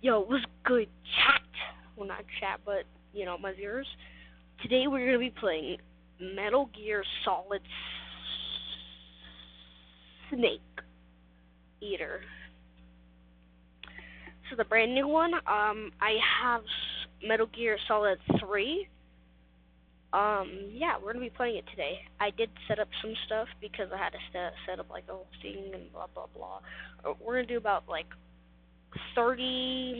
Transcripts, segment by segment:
Yo, it was good chat. Well, not chat, but, my viewers. Today we're going to be playing Metal Gear Solid Snake Eater. So the brand new one, I have Metal Gear Solid 3. Yeah, we're going to be playing it today. I did set up some stuff because I had to set up like a whole thing and blah, blah, blah. We're going to do about like 30,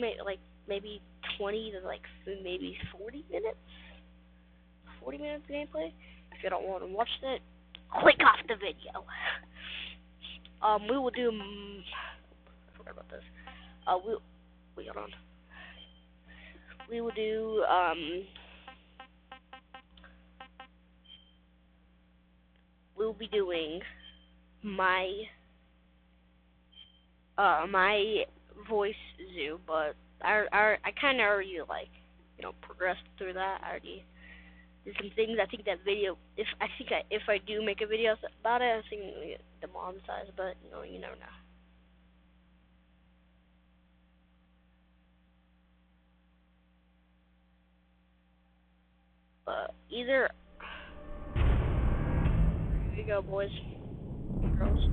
maybe 20 to maybe 40 minutes. 40 minutes of gameplay. If you don't want to watch that, click off the video. We will do. I forgot about this. Wait, hold on. We will do. We'll be doing my voice zoo, but I kind of already progressed through that. I already did some things. I think that video, if I do make a video about it, I think it'll get demonetized, but you never know. But here you go, boys and girls.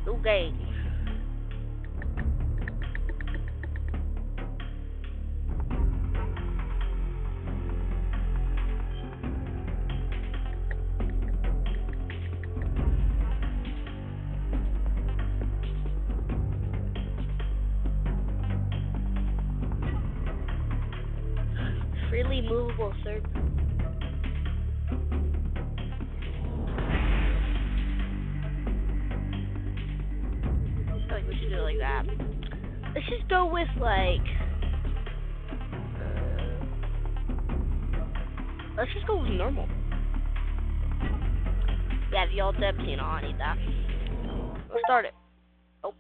New game. Freely movable third. We should do it like that. Let's just go with let's just go with normal. Yeah, the alt depth, I need that. Let's start it. Oh.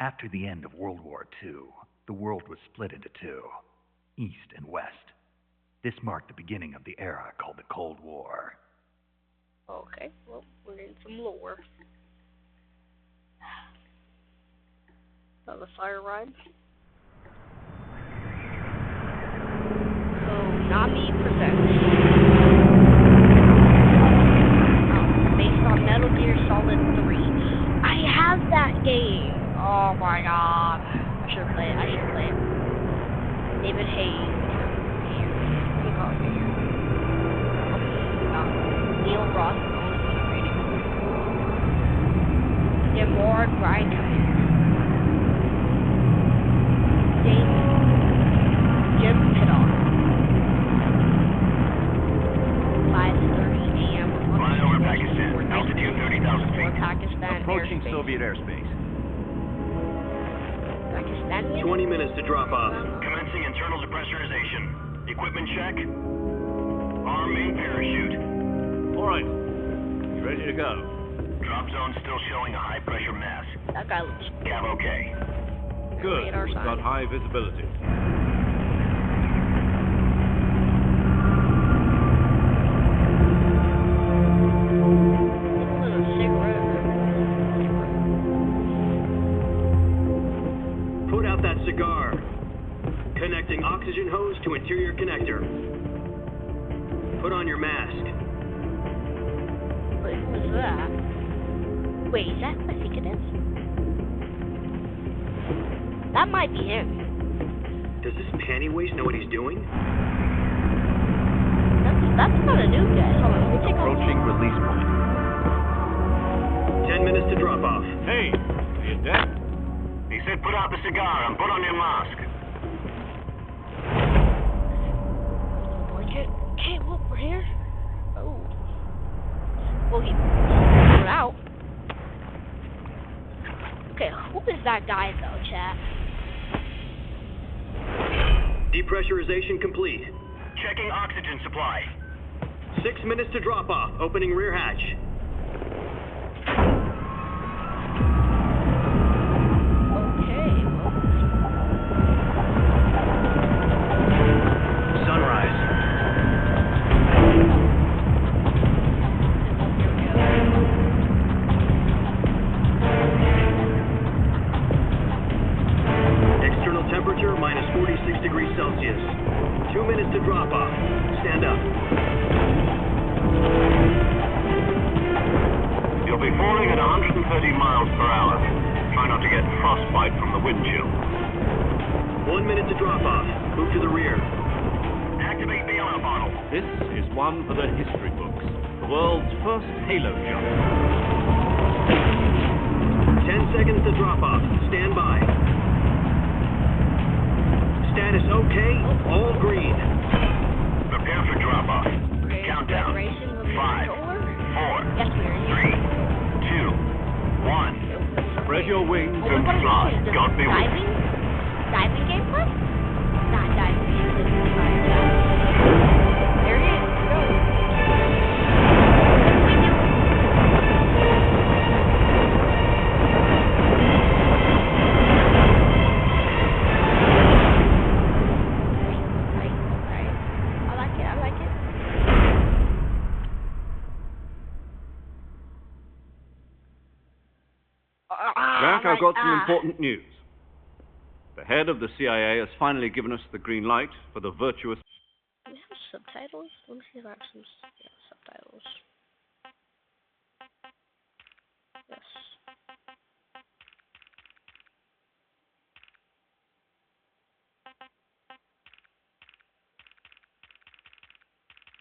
After the end of World War II, the world was split into two, East and West. This marked the beginning of the era called the Cold War. Okay, well, we're getting some lore. The fire ride. Konami presents. Based on Metal Gear Solid 3. I have that game. Oh my god. I should play it. David Hayes. Let me call it here. Neil Ross. Demore Brian Cummings. Jim Pittock. 5:30 a.m. Flying over Pakistan. Altitude 30,000 feet. Pakistan Approaching airspace. Soviet airspace. Pakistan. 20 minutes to drop off. Commencing internal depressurization. Equipment check. Arm main parachute. All right. You ready to go? Drop zone still showing a high pressure mass. That guy looks Cab okay. Good. radar We've got sign. high visibility. Put out that cigar. Connecting oxygen hose to interior connector. Put on your mask. Wait, who's that? Wait, is that who I think it is? That might be him. Does this panty waste know what he's doing? That's not a new guy. Hold on, let me take off. Approaching release point. 10 minutes to drop off. Hey, are you dead? He said put out the cigar and put on your mask. Blanket. Okay, look, we're here. Oh. Well, he threw it out. Okay, who is that guy, though, chat? Depressurization complete. Checking oxygen supply. 6 minutes to drop off. Opening rear hatch. Okay, well. Sunrise. miles per hour. Try not to get frostbite from the wind chill. 1 minute to drop off. Move to the rear. Activate the alarm bottle. This is one for the history books. The world's first halo jump. 10 seconds to drop off. Stand by. Status okay. All green. Prepare for drop off. Okay, Countdown. preparation will be 5, over. 4, Yes, we are 3, here. 2, 1. Spread your wings Oh, and what fly. is this? God be with you. Diving gameplay? Not diving gameplay. Alright, there he is. Go. I like it. Jack, I've got some important news. The head of the CIA has finally given us the green light for the virtuous... Do we have subtitles? Let me see if I have some subtitles. Yes.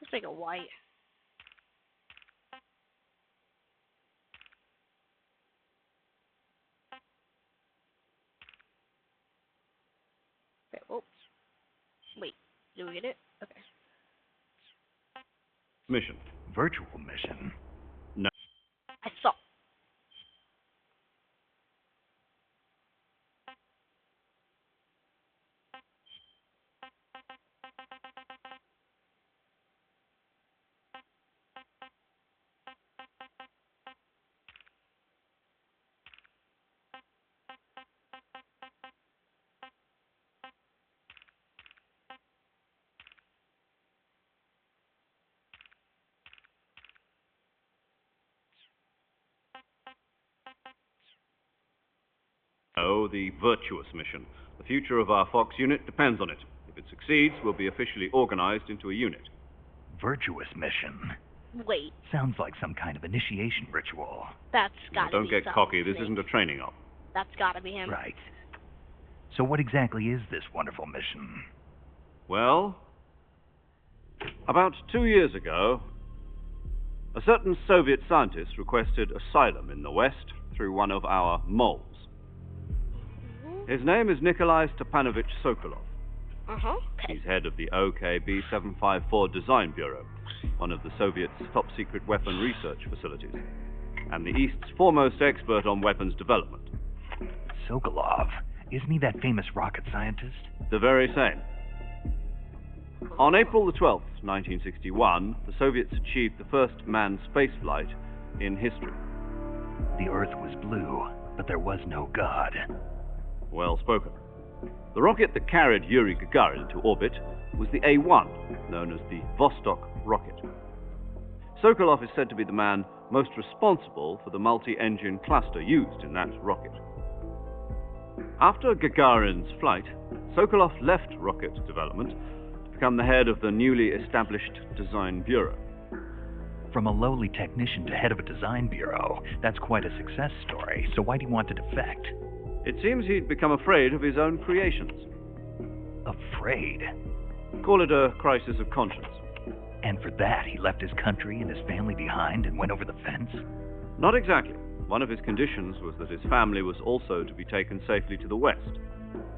Let's make it white. Okay, oh. Wait, do we get it? Okay. mission. Virtual mission? I saw. Oh, the virtuous mission. The future of our Fox unit depends on it. If it succeeds, we'll be officially organized into a unit. Virtuous mission? Wait, Sounds like some kind of initiation ritual. that's Now, gotta don't be get something cocky. This fake. isn't a training op. That's gotta be him. Right. So what exactly is this wonderful mission? Well, about 2 years ago, a certain Soviet scientist requested asylum in the West through one of our moles. His name is Nikolai Stepanovich Sokolov. Uh-huh. Okay. He's head of the OKB 754 Design Bureau, one of the Soviets' top-secret weapon research facilities, and the East's foremost expert on weapons development. Sokolov. Isn't he that famous rocket scientist? The very same. On April the 12th, 1961, the Soviets achieved the first manned spaceflight in history. The Earth was blue, but there was no God. Well spoken. The rocket that carried Yuri Gagarin into orbit was the A-1, known as the Vostok rocket. Sokolov is said to be the man most responsible for the multi-engine cluster used in that rocket. After Gagarin's flight, Sokolov left rocket development to become the head of the newly established Design Bureau. From a lowly technician to head of a design bureau, that's quite a success story. So why do you want to defect? It seems he'd become afraid of his own creations. Afraid? Call it a crisis of conscience. And for that, he left his country and his family behind and went over the fence? Not exactly. One of his conditions was that his family was also to be taken safely to the west.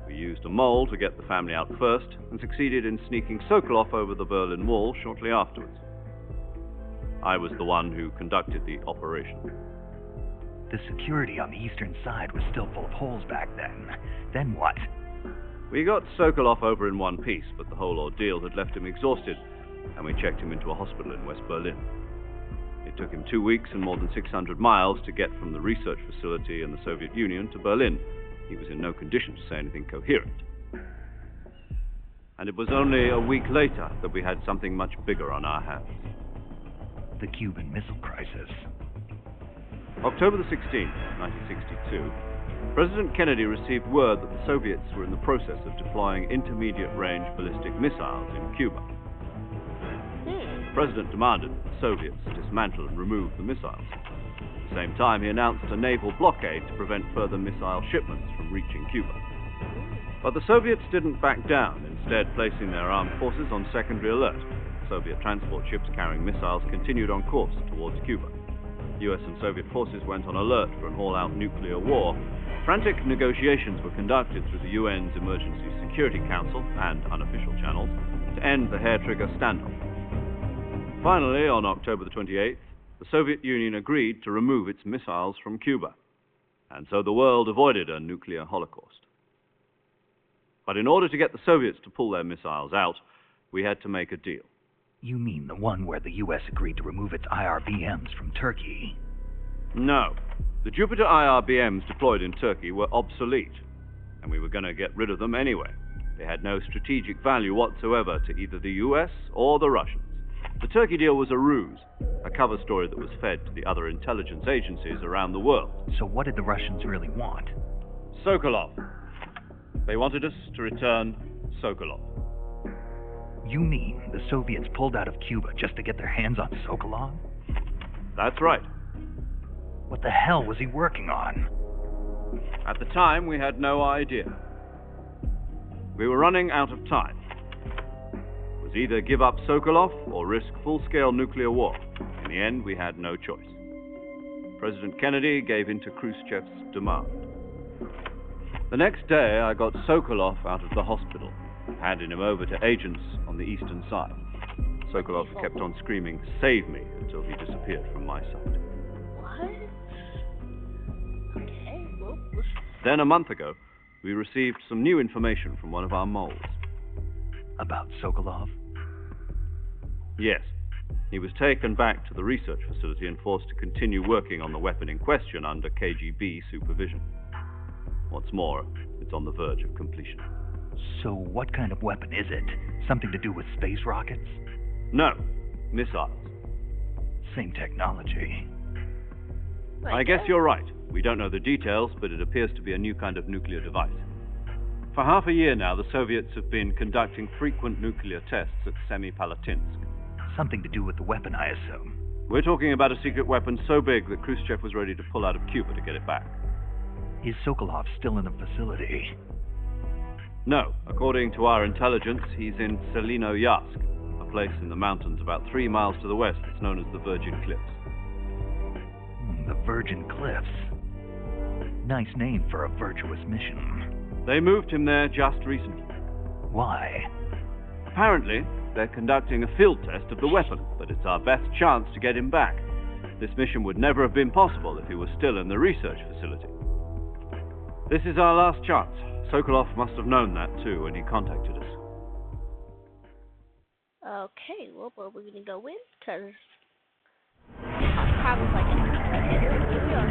We used a mole to get the family out first and succeeded in sneaking Sokolov over the Berlin Wall shortly afterwards. I was the one who conducted the operation. The security on the eastern side was still full of holes back then. Then what? We got Sokolov over in one piece, but the whole ordeal had left him exhausted, and we checked him into a hospital in West Berlin. It took him 2 weeks and more than 600 miles to get from the research facility in the Soviet Union to Berlin. He was in no condition to say anything coherent. And it was only a week later that we had something much bigger on our hands. The Cuban Missile Crisis. October the 16th, 1962, President Kennedy received word that the Soviets were in the process of deploying intermediate-range ballistic missiles in Cuba. The President demanded that the Soviets dismantle and remove the missiles. At the same time, he announced a naval blockade to prevent further missile shipments from reaching Cuba. But the Soviets didn't back down, instead placing their armed forces on secondary alert. Soviet transport ships carrying missiles continued on course towards Cuba. US and Soviet forces went on alert for an all-out nuclear war. Frantic negotiations were conducted through the UN's Emergency Security Council and unofficial channels to end the hair-trigger standoff. Finally, on October the 28th, the Soviet Union agreed to remove its missiles from Cuba, and so the world avoided a nuclear holocaust. But in order to get the Soviets to pull their missiles out, we had to make a deal. You mean the one where the US agreed to remove its IRBMs from Turkey? No. The Jupiter IRBMs deployed in Turkey were obsolete, and we were going to get rid of them anyway. They had no strategic value whatsoever to either the US or the Russians. The Turkey deal was a ruse, a cover story that was fed to the other intelligence agencies around the world. So what did the Russians really want? Sokolov. They wanted us to return Sokolov. You mean the Soviets pulled out of Cuba just to get their hands on Sokolov? That's right. What the hell was he working on? At the time, we had no idea. We were running out of time. It was either give up Sokolov or risk full-scale nuclear war. In the end, we had no choice. President Kennedy gave in to Khrushchev's demand. The next day, I got Sokolov out of the hospital, handing him over to agents on the eastern side. Sokolov kept on screaming, "Save me," until he disappeared from my sight. What? Okay, well, Then, a month ago, we received some new information from one of our moles. About Sokolov? Yes. He was taken back to the research facility and forced to continue working on the weapon in question under KGB supervision. What's more, it's on the verge of completion. So what kind of weapon is it? Something to do with space rockets? No, missiles. Same technology. I guess you're right. We don't know the details, but it appears to be a new kind of nuclear device. For half a year now, the Soviets have been conducting frequent nuclear tests at Semipalatinsk. Something to do with the weapon, I assume. We're talking about a secret weapon so big that Khrushchev was ready to pull out of Cuba to get it back. Is Sokolov still in the facility? No. According to our intelligence, he's in Selinoyarsk, a place in the mountains about 3 miles to the west that's known as the Virgin Cliffs. The Virgin Cliffs. Nice name for a virtuous mission. They moved him there just recently. Why? Apparently, they're conducting a field test of the weapon, but it's our best chance to get him back. This mission would never have been possible if he was still in the research facility. This is our last chance. Sokolov must have known that too when he contacted us. okay, well, where are we gonna go in? Because I'll probably like it. Okay, here we are.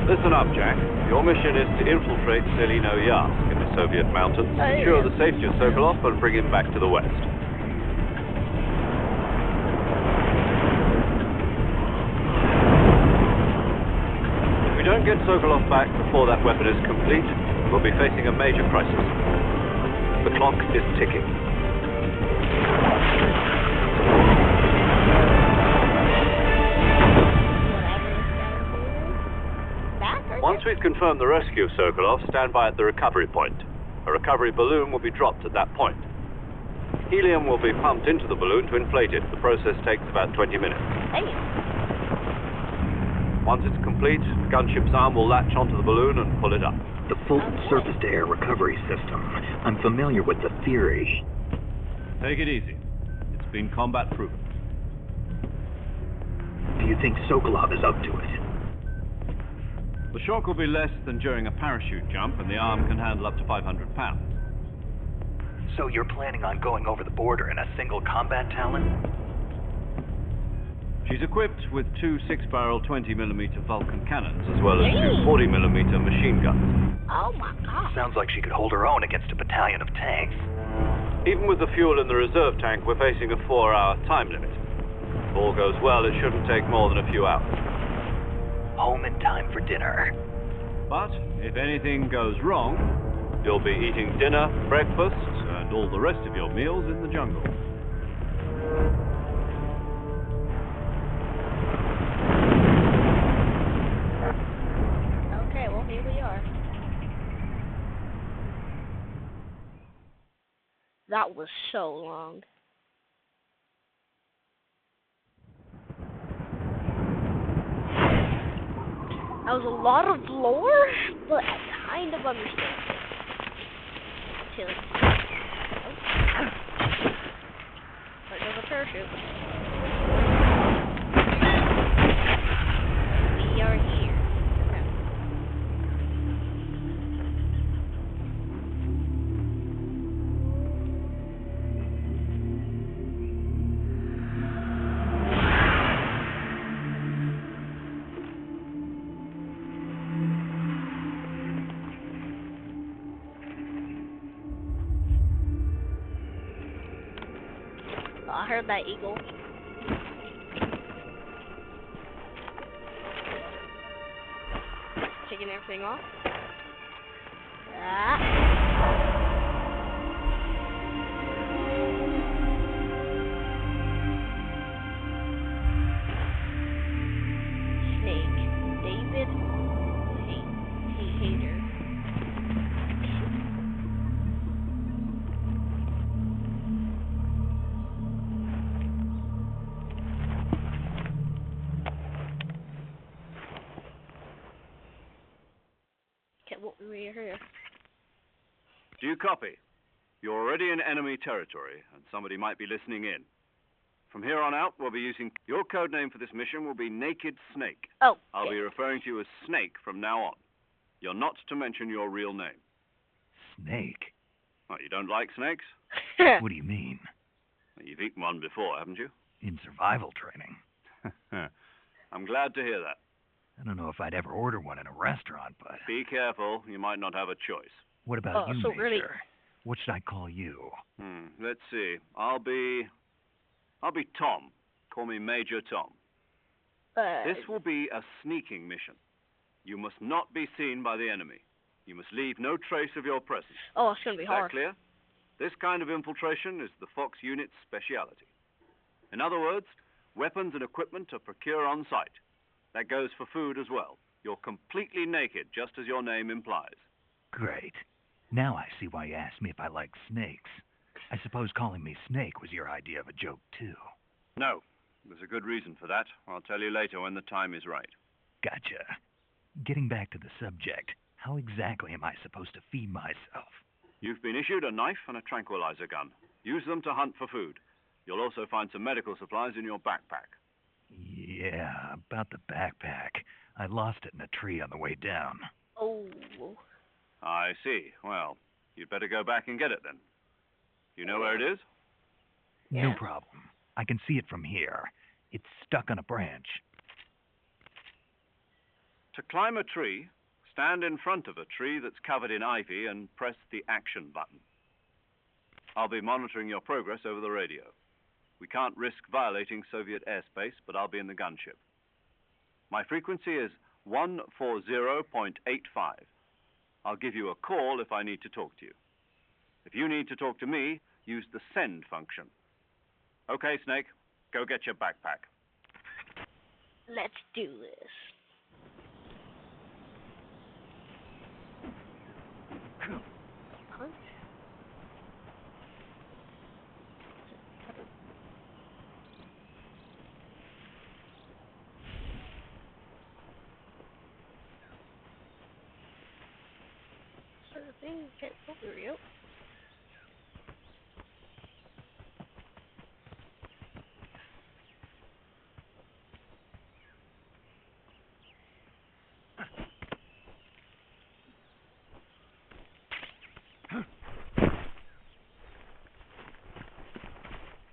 Listen up, Jack. Your mission is to infiltrate Selinoyarsk in the Soviet mountains, ensure the safety of Sokolov, and bring him back to the west. If we don't get Sokolov back before that weapon is complete, we'll be facing a major crisis. The clock is ticking. Once we've confirmed the rescue of Sokolov, stand by at the recovery point. A recovery balloon will be dropped at that point. Helium will be pumped into the balloon to inflate it. The process takes about 20 minutes. Hey. Once it's complete, the gunship's arm will latch onto the balloon and pull it up. The Fulton surface-to-air recovery system. I'm familiar with the theory. Take it easy. It's been combat-proven. Do you think Sokolov is up to it? The shock will be less than during a parachute jump, and the arm can handle up to 500 pounds. So you're planning on going over the border in a single combat Talon? She's equipped with two 6-barrel 20mm Vulcan cannons, as well as two Dang. 40mm machine guns. Oh my god. Sounds like she could hold her own against a battalion of tanks. Even with the fuel in the reserve tank, we're facing a 4-hour time limit. If all goes well, it shouldn't take more than a few hours. Home in time for dinner. But if anything goes wrong, you'll be eating dinner, breakfast, and all the rest of your meals in the jungle. Okay, well, here we are. That was so long. That was a lot of lore, but I kind of understand it. Till there goes a parachute. We are here. Okay. I heard that eagle. Taking everything off. Snake. David Hater. Okay, what we here? Do you copy? You're already in enemy territory, and somebody might be listening in. From here on out, we'll be using... Your code name for this mission will be Naked Snake. Oh. I'll be referring to you as Snake from now on. You're not to mention your real name. Snake? Oh, you don't like snakes? What do you mean? Well, you've eaten one before, haven't you? In survival training. I'm glad to hear that. I don't know if I'd ever order one in a restaurant, but... Be careful, you might not have a choice. What about you, so Major? really- What should I call you? Let's see. I'll be Tom. Call me Major Tom. This will be a sneaking mission. You must not be seen by the enemy. You must leave no trace of your presence. Oh, it's gonna be Is that hard. clear? This kind of infiltration is the Fox unit's speciality. In other words, weapons and equipment are procured on site. That goes for food as well. You're completely naked, just as your name implies. Great. Now I see why you asked me if I like snakes. I suppose calling me Snake was your idea of a joke, too. No, there's a good reason for that. I'll tell you later when the time is right. Gotcha. Getting back to the subject, how exactly am I supposed to feed myself? You've been issued a knife and a tranquilizer gun. Use them to hunt for food. You'll also find some medical supplies in your backpack. Yeah, about the backpack. I lost it in a tree on the way down. Oh. I see. Well, you'd better go back and get it then. You know where it is? No Yeah. problem. I can see it from here. It's stuck on a branch. To climb a tree, stand in front of a tree that's covered in ivy and press the action button. I'll be monitoring your progress over the radio. We can't risk violating Soviet airspace, but I'll be in the gunship. My frequency is 140.85. I'll give you a call if I need to talk to you. If you need to talk to me, use the send function. Okay, Snake, go get your backpack. Let's do this. Punch. Sort of thing. Okay, oh, there we go.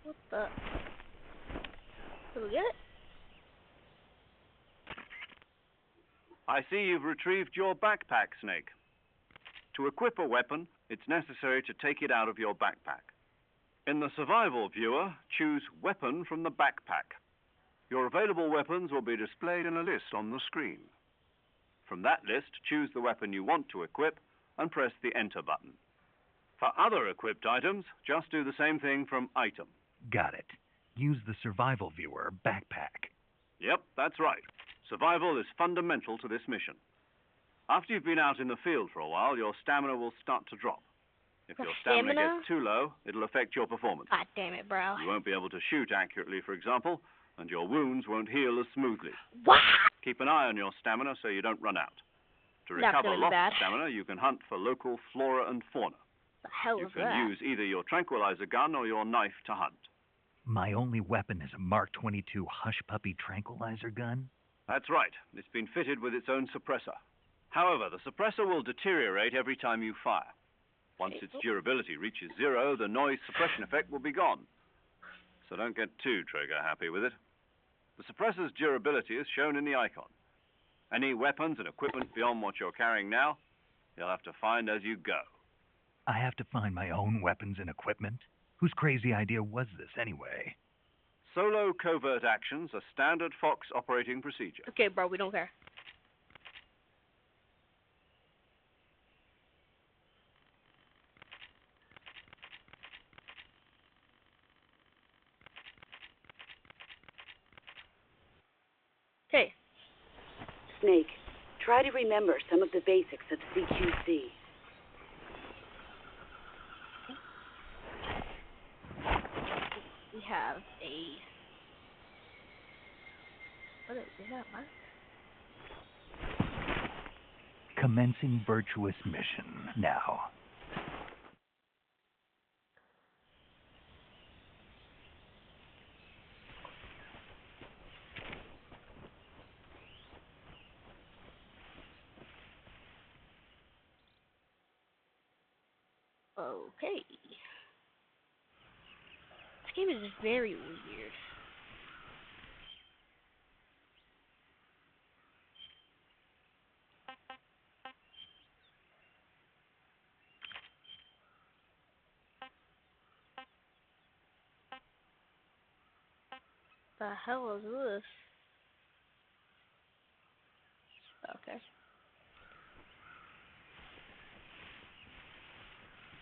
What the? Did we get it? I see you've retrieved your backpack, Snake. To equip a weapon, it's necessary to take it out of your backpack. In the survival viewer, choose Weapon from the backpack. Your available weapons will be displayed in a list on the screen. From that list, choose the weapon you want to equip and press the Enter button. For other equipped items, just do the same thing from Item. Got it. Use the survival viewer backpack. Yep, that's right. Survival is fundamental to this mission. After you've been out in the field for a while, your stamina will start to drop. If your stamina gets too low, it'll affect your performance. God damn it, bro. You won't be able to shoot accurately, for example, and your wounds won't heal as smoothly. What? Keep an eye on your stamina so you don't run out. To recover lost stamina, you can hunt for local flora and fauna. The hell is that? You can use either your tranquilizer gun or your knife to hunt. My only weapon is a Mark 22 Hush Puppy tranquilizer gun? That's right. It's been fitted with its own suppressor. However, the suppressor will deteriorate every time you fire. Once its durability reaches 0, the noise suppression effect will be gone. So don't get too trigger-happy with it. The suppressor's durability is shown in the icon. Any weapons and equipment beyond what you're carrying now, you'll have to find as you go. I have to find my own weapons and equipment? Whose crazy idea was this, anyway? Solo covert actions are standard Fox operating procedure. Okay, bro, we don't care. Okay. Snake, try to remember some of the basics of CQC. We have a... What is that, Mark? Commencing virtuous mission now. Okay. This game is very weird. The hell is this? Okay.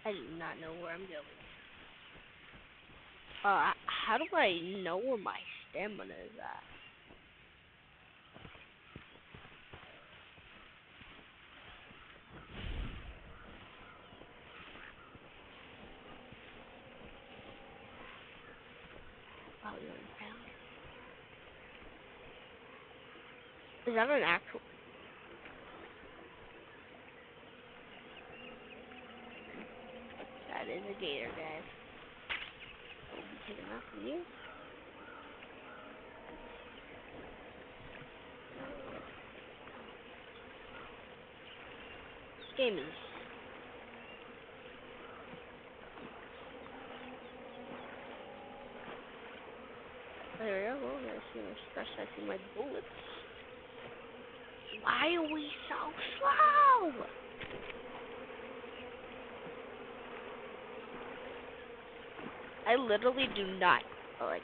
I do not know where I'm going. How do I know where my stamina is at? Oh, you're in town. Is that an actual... That is a gator, guys. We'll be taking that from you. This game is... There we go. Well, there's no stress. I see my bullets. Why are we so slow? I literally do not like.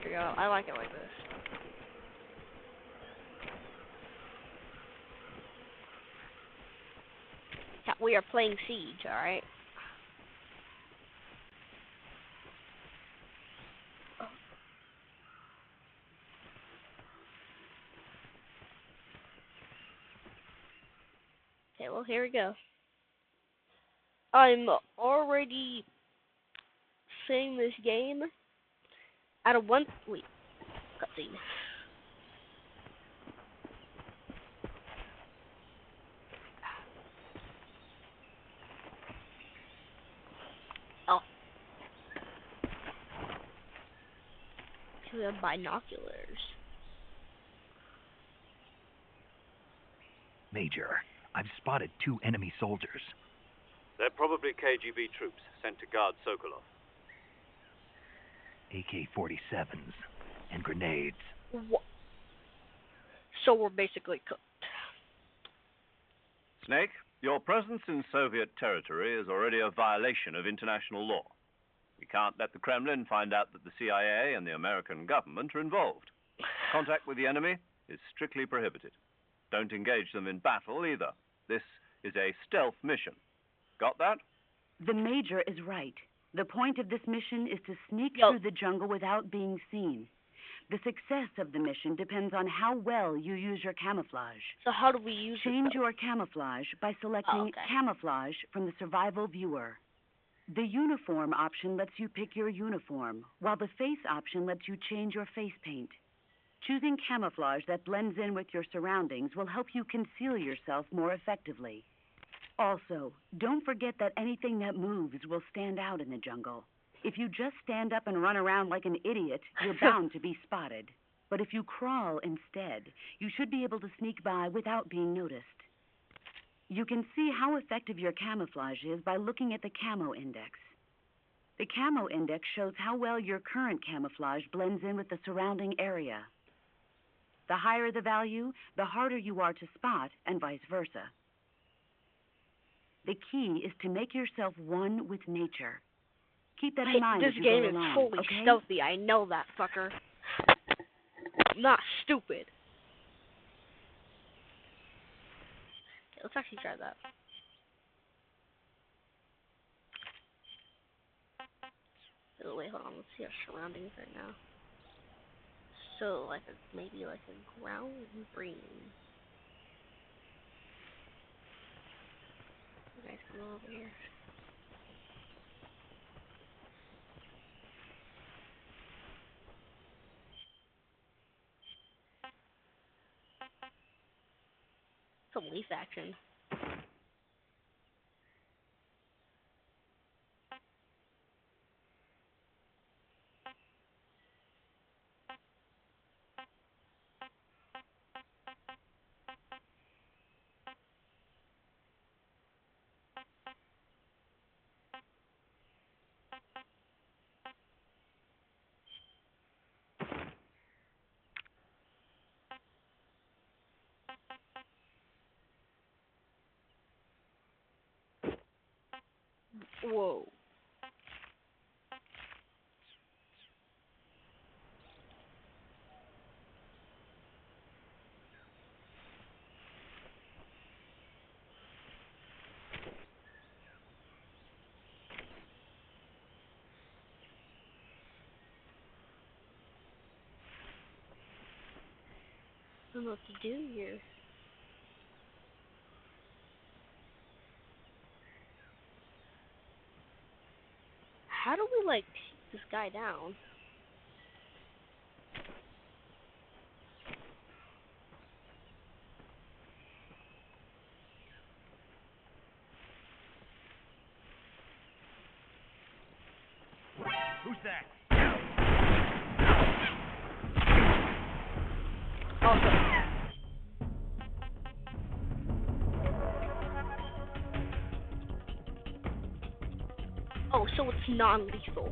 Here we go. I like it like this. Yeah, we are playing Siege, alright? Okay, well, here we go. I'm already seeing this game out of one... Wait. Cutscene. Oh. We have binoculars. Major, I've spotted 2 enemy soldiers. They're probably KGB troops sent to guard Sokolov. AK-47s and grenades. So we're basically cooked. Snake, your presence in Soviet territory is already a violation of international law. We can't let the Kremlin find out that the CIA and the American government are involved. Contact with the enemy is strictly prohibited. Don't engage them in battle either. This is a stealth mission. Got that? The Major is right. The point of this mission is to sneak Yo. through the jungle without being seen. The success of the mission depends on how well you use your camouflage. So how do we use Change it? your camouflage by selecting okay. Camouflage from the Survival Viewer. The Uniform option lets you pick your uniform, while the Face option lets you change your face paint. Choosing camouflage that blends in with your surroundings will help you conceal yourself more effectively. Also, don't forget that anything that moves will stand out in the jungle. If you just stand up and run around like an idiot, you're bound to be spotted. But if you crawl instead, you should be able to sneak by without being noticed. You can see how effective your camouflage is by looking at the Camo Index. The Camo Index shows how well your current camouflage blends in with the surrounding area. The higher the value, the harder you are to spot, and vice versa. The key is to make yourself one with nature. Keep that in mind This as you game go is along, fully okay? stealthy. I know that, fucker. I'm not stupid. Okay, let's actually try that. Oh, wait, hold on. Let's see our surroundings right now. So, like maybe like a ground green. You guys come over here. Some leaf action. Whoa. I don't know what to do here. How do we, like, take this guy down? Who's that? Awesome. Oh, so it's non-lethal.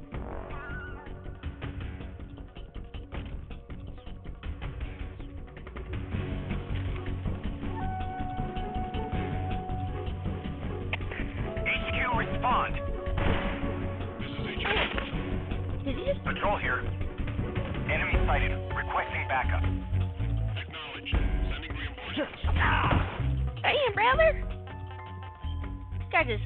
HQ, respond. Did he just... Patrol here. Enemy sighted. Requesting backup. Acknowledged. Sending reinforcements. Damn, brother! This guy just...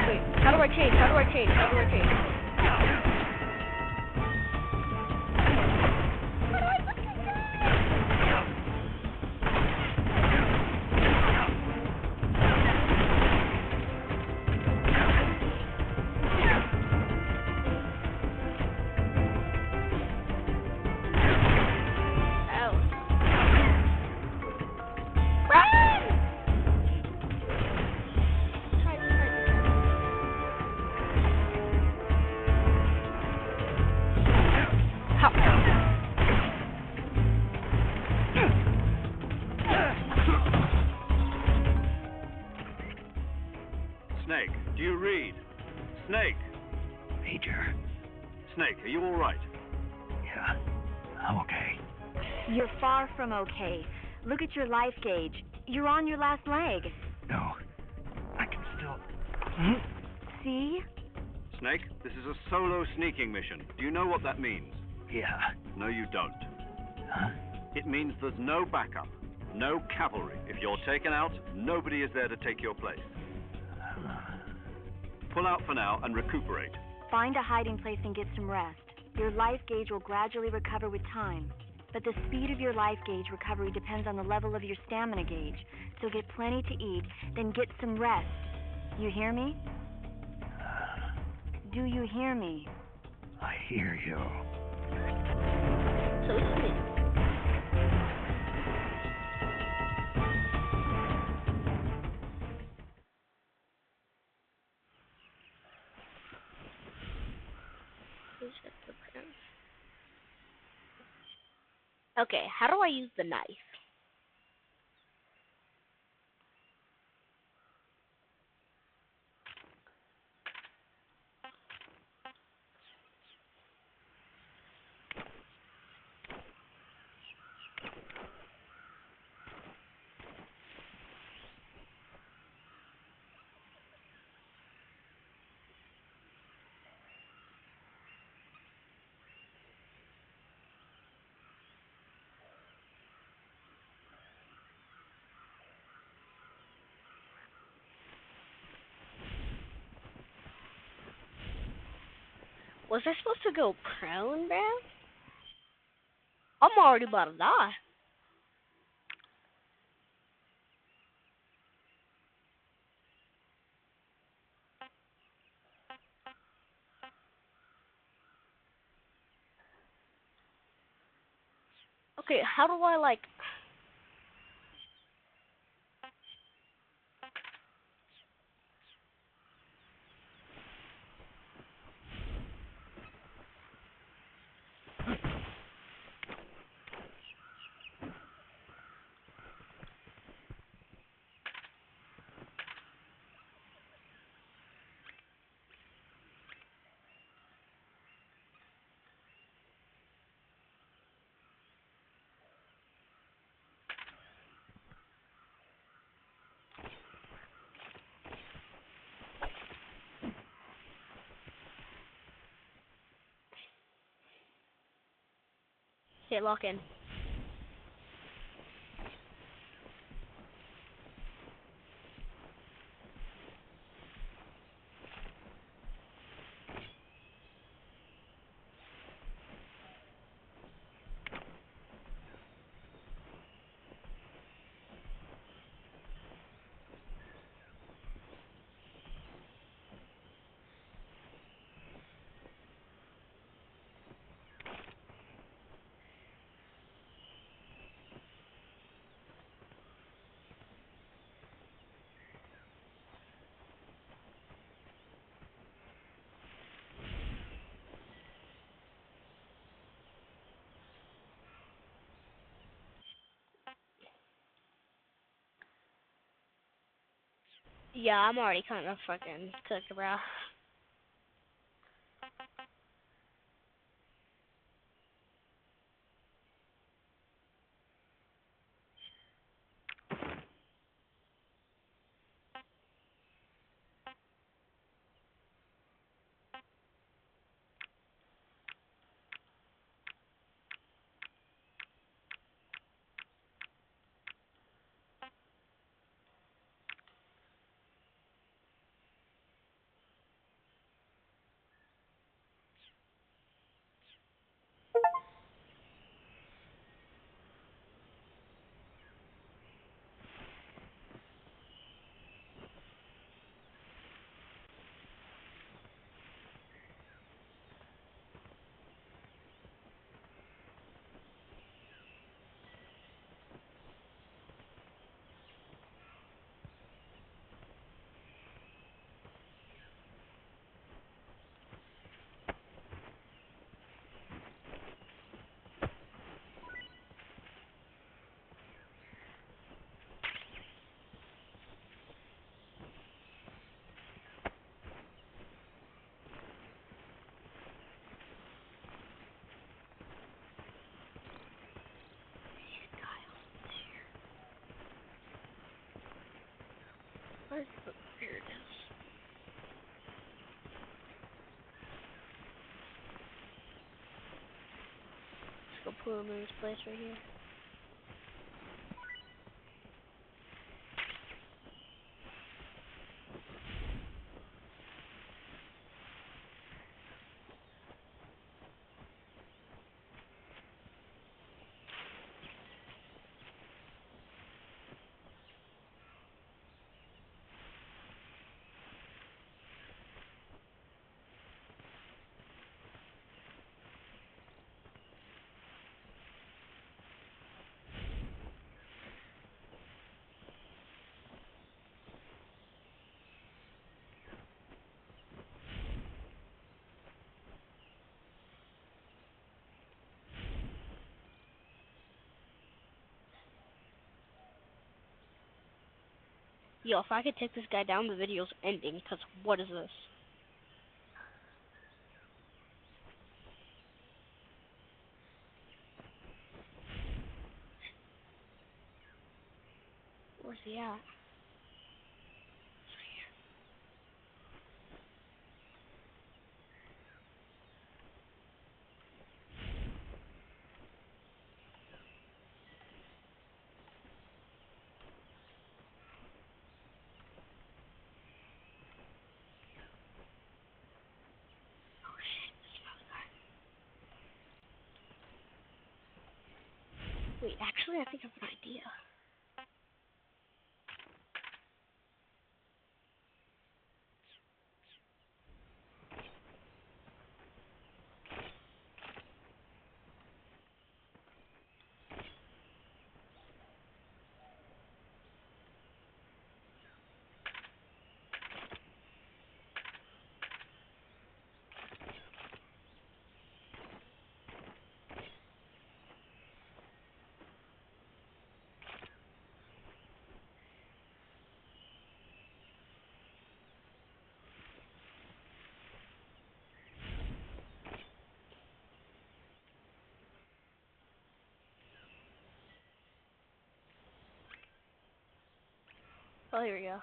Wait, how do I change? How do I change? How do I change? Snake, do you read? Snake! Major. Snake, are you all right? Yeah, I'm okay. You're far from okay. Look at your life gauge. You're on your last leg. No, I can still... See? Snake, this is a solo sneaking mission. Do you know what that means? Yeah. No, you don't. Huh? It means there's no backup, no cavalry. If you're taken out, nobody is there to take your place. Pull out for now and recuperate. Find a hiding place and get some rest. Your life gauge will gradually recover with time. But the speed of your life gauge recovery depends on the level of your stamina gauge. So get plenty to eat, then get some rest. You hear me? Do you hear me? I hear you. So sweet. Who's at the prince? Okay, how do I use the knife? Was I supposed to go prone, man? I'm already about to die. Okay, how do I, like... Okay, lock in. Yeah, I'm already kind of fucking cooked, bro. Where's the... Here it is. Let's go put him in his place right here. Yo, if I could take this guy down, the video's ending, because what is this? Where's he at? Wait, actually, I think I have an idea. Oh, here we go.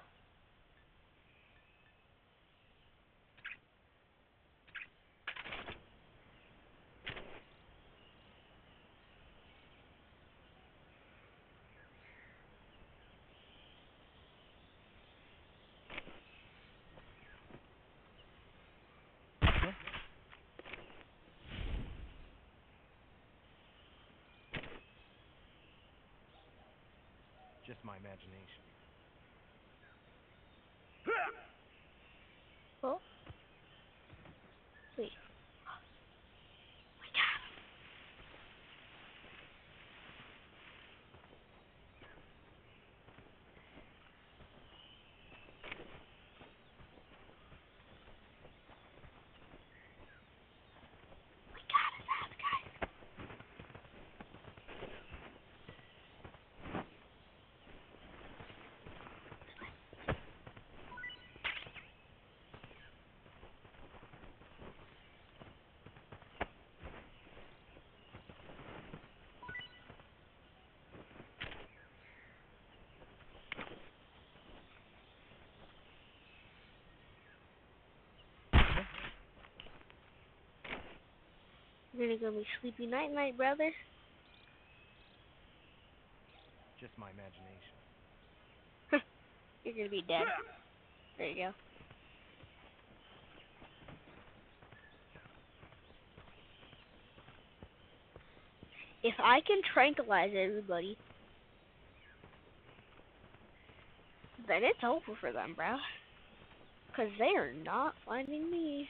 Just my imagination. Oh. Wait. We got him. We got his ass, guys. You're gonna go be sleepy night night, brother. Just my imagination. You're gonna be dead. There you go. If I can tranquilize everybody, then it's over for them, bro. Because they are not finding me.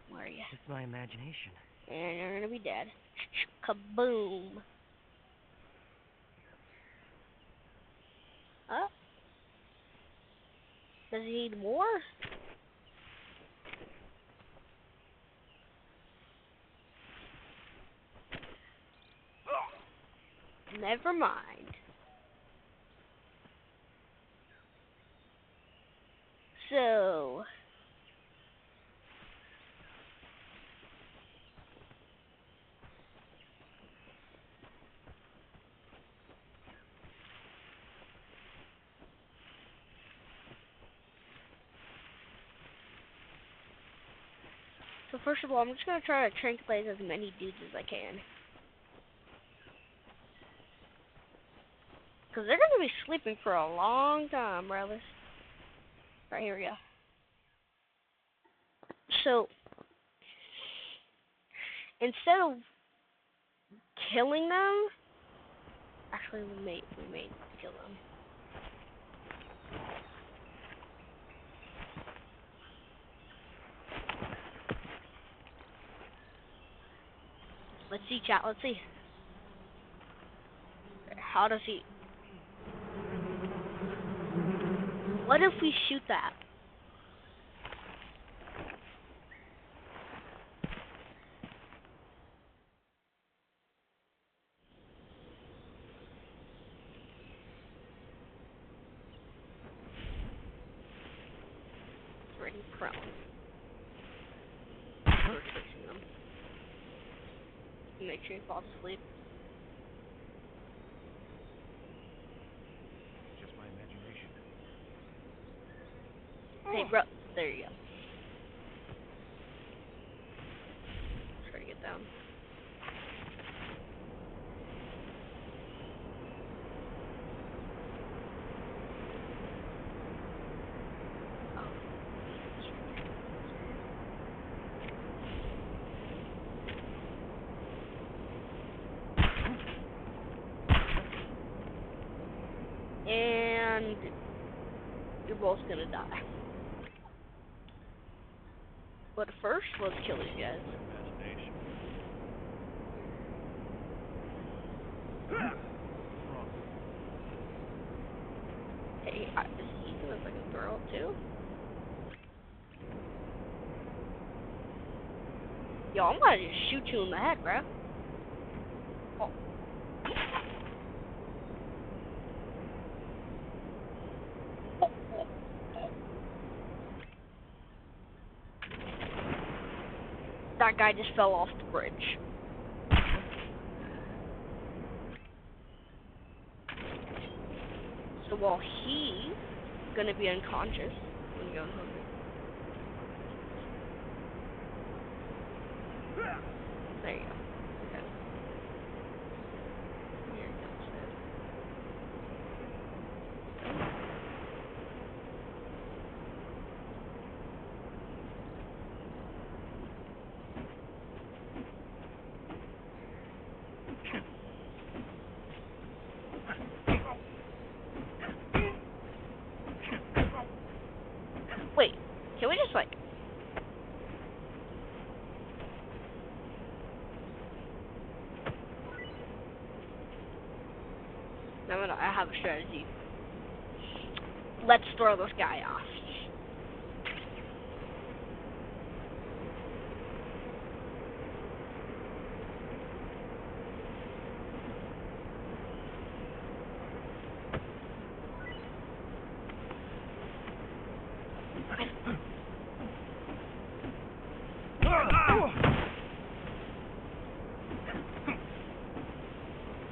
Where are you? Just my imagination. And you're gonna be dead. Kaboom. Does he need more? Never mind. So first of all, I'm just gonna try to tranquilize as many dudes as I can. Cause they're gonna be sleeping for a long time, brothers. Right, here we go. So instead of killing them, actually we may kill them. Let's see, chat. Let's see. How does he? What if we shoot that? It's already prone. We're fixing them. Make sure he falls asleep. Just my imagination. Hey, bro. There you go. Try to get down. And you're both gonna die. But first, let's kill these guys. Hey, is he gonna fucking throw up too? Yo, I'm gonna just shoot you in the head, bro. Oh. That guy just fell off the bridge. So while he's gonna be unconscious, I'm going home. There you go. Okay. Here he comes. Wait, can we just like... I have a strategy. Let's throw this guy off.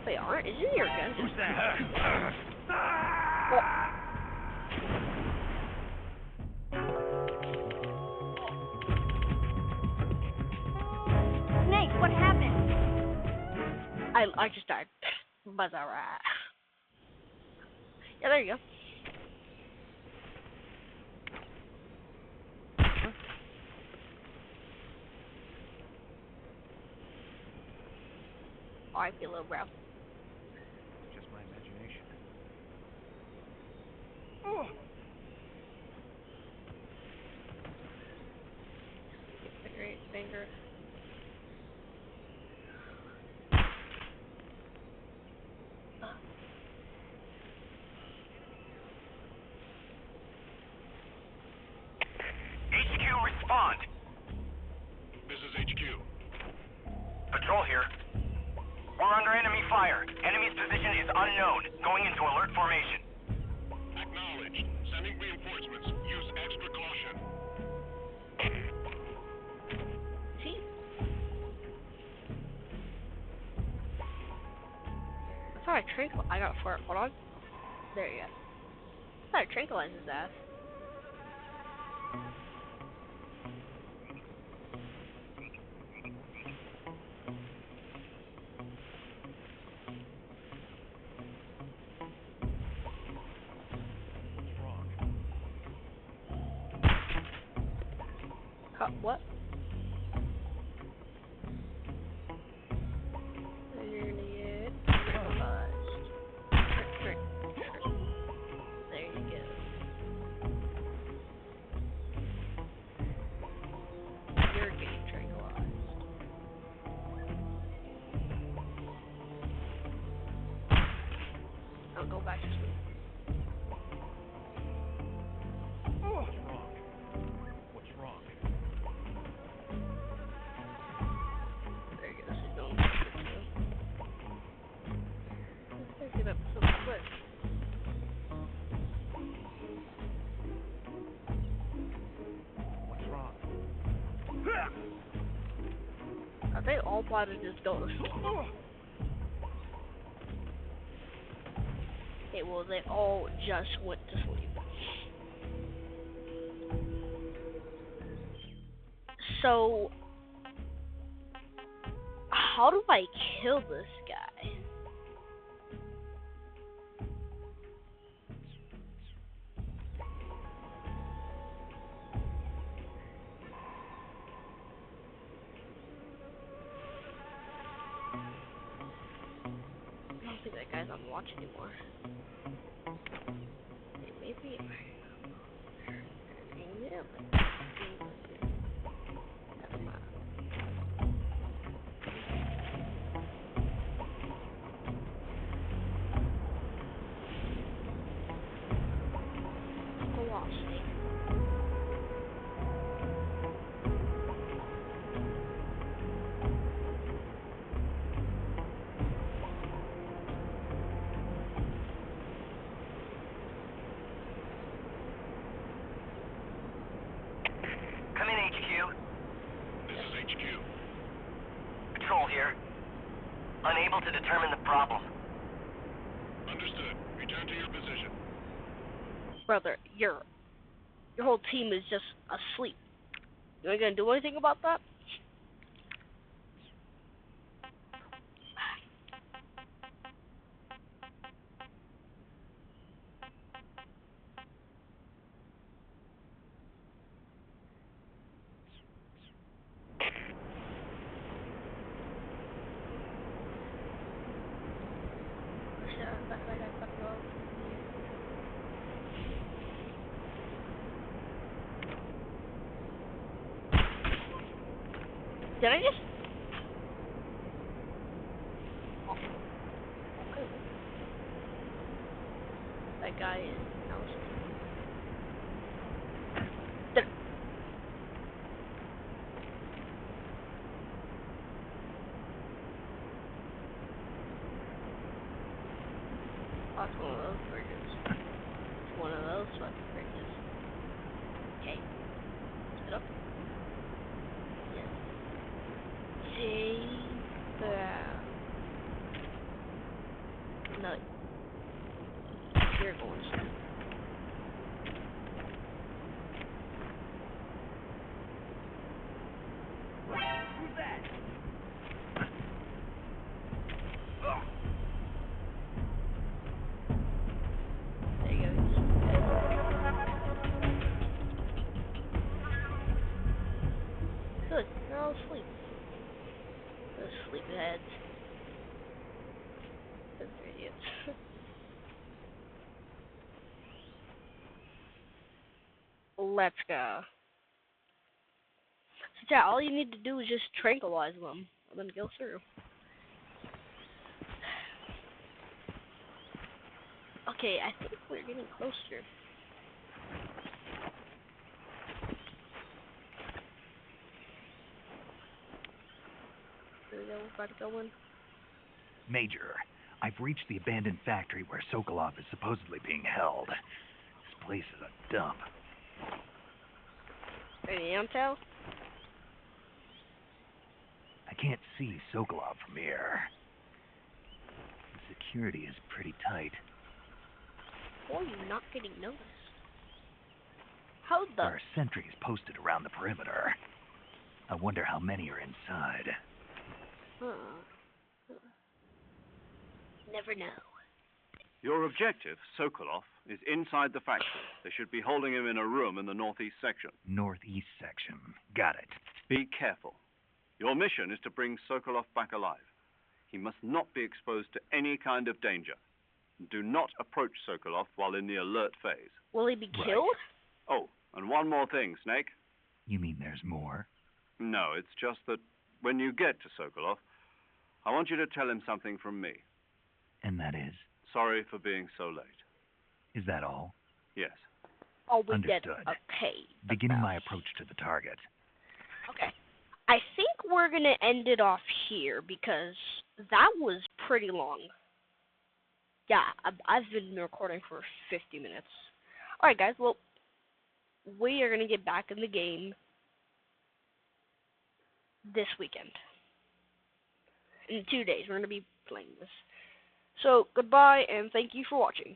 Wait, aren't? Is it your gun? Who's that? Snake, what happened? I just died. But alright. Yeah, there you go. Oh, I feel low, bro. Just my imagination. Great finger. HQ, respond. This is HQ. Patrol here. We're under enemy fire. Enemy's position is unknown. Going into alert formation. Acknowledged. Sending reinforcements. Use Extra caution. See? I thought I got for it. Hold on. There you go. I thought I tranquilized his ass. What? You're gonna get tranquilized. There you go. You're getting tranquilized. I'll go back to sleep. What's wrong? There you go. So don't let's get up so quick. What's wrong? I think all pilots just go to sleep. Okay, well they all just went to sleep. So how do I kill this guy? I don't think that guy's on watch anymore. Hey, maybe. Yeah, but never mind. Velocity. Come in, HQ. This is HQ. Patrol here. Unable to determine the problem. Understood. Return to your position. Brother, your whole team is just asleep. You ain't gonna do anything about that? Did I just? Oh. Okay. That guy is. Did... Oh, it's one of those bridges. It's one of those fucking bridges. Okay. Get up. Yes. Take that. No. You're going to sleep. Who's that? There you go. Good. They're all asleep. Those sleepyheads. Those idiots. Let's go. So yeah, all you need to do is just tranquilize them and then go through. Okay, I think we're getting closer. There we go, we're about to go in. Major, I've reached the abandoned factory where Sokolov is supposedly being held. This place is a dump. Any intel? I can't see Sokolov from here. The security is pretty tight. Why are you not getting noticed? How the... There are sentries posted around the perimeter. I wonder how many are inside. Never know. Your objective, Sokolov, is inside the factory. They should be holding him in a room in the northeast section. Northeast section. Got it. Be careful. Your mission is to bring Sokolov back alive. He must not be exposed to any kind of danger. Do not approach Sokolov while in the alert phase. Will he be Right. killed? Oh, and one more thing, Snake. You mean there's more? No, it's just that when you get to Sokolov, I want you to tell him something from me. And that is? Sorry for being so late. Is that all? Yes. Oh, we did. Understood. Okay. Beginning my approach to the target. Okay. I think we're going to end it off here because that was pretty long. Yeah, I've been recording for 50 minutes. Alright, guys. Well, we are going to get back in the game this weekend. In 2 days, we're going to be playing this. So, goodbye, and thank you for watching.